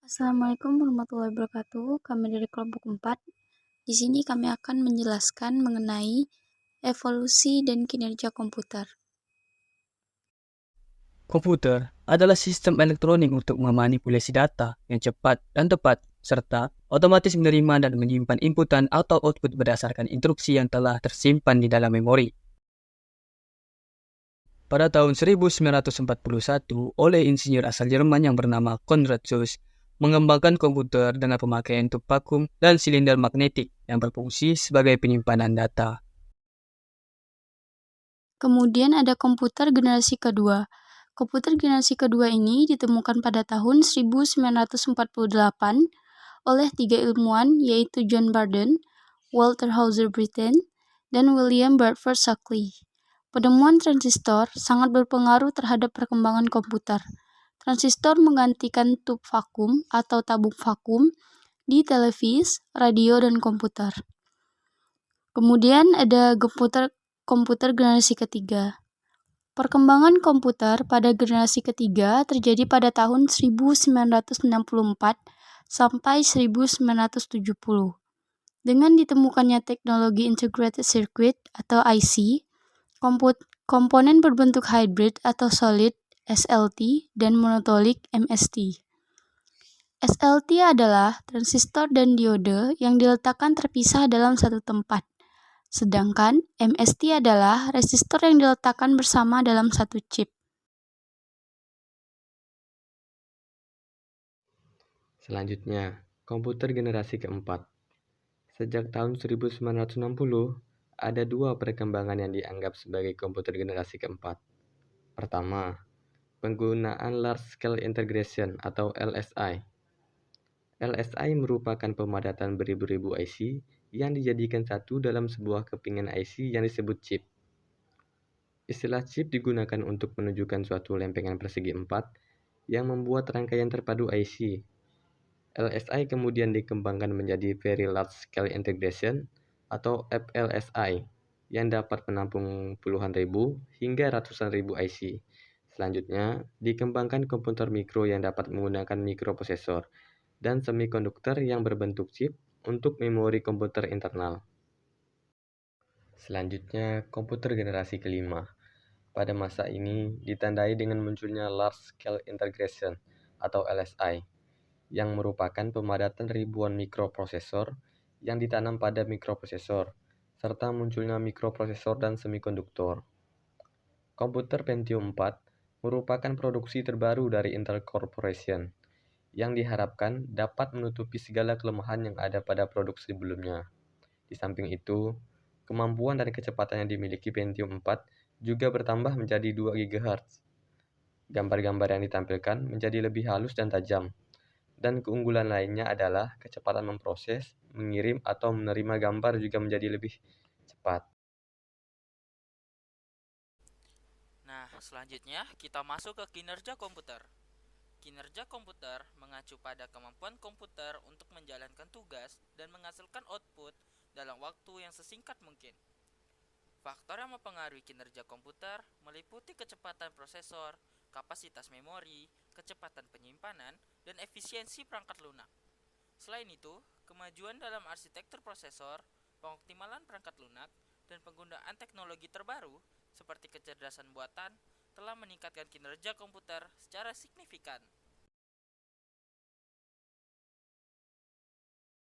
Assalamualaikum warahmatullahi wabarakatuh. Kami dari kelompok 4. Di sini kami akan menjelaskan mengenai evolusi dan kinerja komputer. Komputer adalah sistem elektronik untuk memanipulasi data yang cepat dan tepat, serta otomatis menerima dan menyimpan inputan atau output berdasarkan instruksi yang telah tersimpan di dalam memori. Pada tahun 1941, oleh insinyur asal Jerman yang bernama Konrad Zuse, mengembangkan komputer dengan pemakaian tub vakum dan silinder magnetik yang berfungsi sebagai penyimpanan data. Kemudian ada komputer generasi kedua. Komputer generasi kedua ini ditemukan pada tahun 1948 oleh 3 ilmuwan yaitu John Barden, Walter Hauser Britten, dan William Bradford Shockley. Penemuan transistor sangat berpengaruh terhadap perkembangan komputer. Transistor menggantikan tub vakum atau tabung vakum di televis, radio, dan komputer. Kemudian ada komputer generasi ketiga. Perkembangan komputer pada generasi ketiga terjadi pada tahun 1964 sampai 1970. Dengan ditemukannya teknologi integrated circuit atau IC, komponen berbentuk hybrid atau solid SLT dan monotolik MST. SLT adalah transistor dan diode yang diletakkan terpisah dalam satu tempat. Sedangkan MST adalah resistor yang diletakkan bersama dalam satu chip. Selanjutnya, komputer generasi keempat. Sejak tahun 1960, ada dua perkembangan yang dianggap sebagai komputer generasi keempat. Pertama, penggunaan Large Scale Integration atau LSI. LSI merupakan pemadatan beribu-ribu IC yang dijadikan satu dalam sebuah kepingan IC yang disebut chip. Istilah chip digunakan untuk menunjukkan suatu lempengan persegi 4 yang membuat rangkaian terpadu IC. LSI kemudian dikembangkan menjadi Very Large Scale Integration atau FLSI yang dapat menampung puluhan ribu hingga ratusan ribu IC. Selanjutnya, dikembangkan komputer mikro yang dapat menggunakan mikroprosesor dan semikonduktor yang berbentuk chip untuk memori komputer internal. Selanjutnya, komputer generasi kelima. Pada masa ini ditandai dengan munculnya Large Scale Integration atau LSI, yang merupakan pemadatan ribuan mikroprosesor yang ditanam pada mikroprosesor, serta munculnya mikroprosesor dan semikonduktor. Komputer Pentium 4 merupakan produksi terbaru dari Intel Corporation, yang diharapkan dapat menutupi segala kelemahan yang ada pada produk sebelumnya. Di samping itu, kemampuan dan kecepatan yang dimiliki Pentium 4 juga bertambah menjadi 2 GHz. Gambar-gambar yang ditampilkan menjadi lebih halus dan tajam. Dan keunggulan lainnya adalah kecepatan memproses, mengirim, atau menerima gambar juga menjadi lebih cepat. Nah, selanjutnya kita masuk ke kinerja komputer. Kinerja komputer mengacu pada kemampuan komputer untuk menjalankan tugas dan menghasilkan output dalam waktu yang sesingkat mungkin. Faktor yang mempengaruhi kinerja komputer meliputi kecepatan prosesor, kapasitas memori, kecepatan penyimpanan, dan efisiensi perangkat lunak. Selain itu, kemajuan dalam arsitektur prosesor, pengoptimalan perangkat lunak, dan penggunaan teknologi terbaru seperti kecerdasan buatan telah meningkatkan kinerja komputer secara signifikan.